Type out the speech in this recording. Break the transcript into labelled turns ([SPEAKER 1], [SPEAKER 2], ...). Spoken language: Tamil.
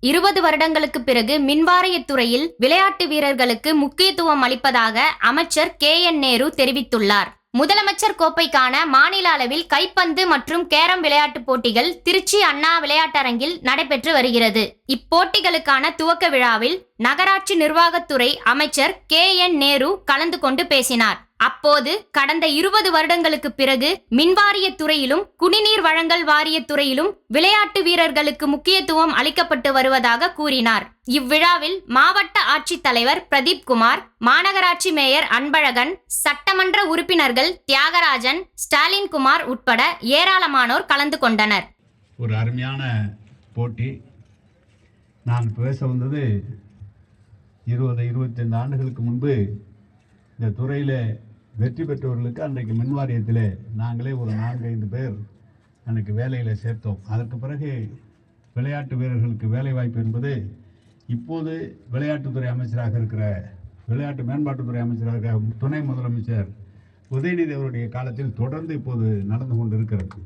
[SPEAKER 1] 20 வருடங்களுக்கு பிறகு மின்வாரியத் துறையில் விளையாட்டு வீரர்களுக்கு முக்கியத்துவம் அளிப்பதாக அமைச்சர் KN நேரு தெரிவித்துள்ளார். முதலமைச்சர் கோப்பைக்கான மாநில அளவில் கைப்பந்து மற்றும் கேரம் விளையாட்டுப் போட்டிகள் திருச்சி அண்ணா விளையாட்டரங்கில் நடைபெற்று வருகிறது. இப்போட்டிகளுக்கான துவக்க விழாவில் நகராட்சி நிர்வாகத்துறை அமைச்சர் KN நேரு கலந்து கொண்டு பேசினார். அப்போது கடந்த 20 வருடங்களுக்கு பிறகு மின்வாரியத் துறையிலும் குடிநீர் வழங்கல் வாரியத் துறையிலும் விளையாட்டு வீரர்களுக்கு முக்கியத்துவம் அளிக்கப்பட்டு வருவதாக கூறினார். இவ்விழாவில் மாவட்ட ஆட்சித்தலைவர் பிரதீப்குமார், மாநகராட்சி மேயர் அன்பழகன், சட்டமன்ற உறுப்பினர்கள் தியாகராஜன், ஸ்டாலின் குமார் உட்பட ஏராளமானோர் கலந்து கொண்டனர்.
[SPEAKER 2] ஒரு அருமையான போட்டி. நான் பேச வந்தது 20-25 ஆண்டுகளுக்கு முன்பு இந்த துறையில் வெற்றி பெற்றவர்களுக்கு அன்றைக்கு மின் வாரியத்தில் நாங்களே ஒரு 4-5 பேர் எனக்கு வேலையில் சேர்த்தோம். அதற்கு பிறகு விளையாட்டு வீரர்களுக்கு வேலை வாய்ப்பு என்பது இப்போது விளையாட்டுத்துறை அமைச்சராக இருக்கிற விளையாட்டு மேம்பாட்டுத்துறை அமைச்சராக துணை முதலமைச்சர் உதயநிதி அவருடைய காலத்தில் தொடர்ந்து இப்போது நடந்து கொண்டிருக்கிறது.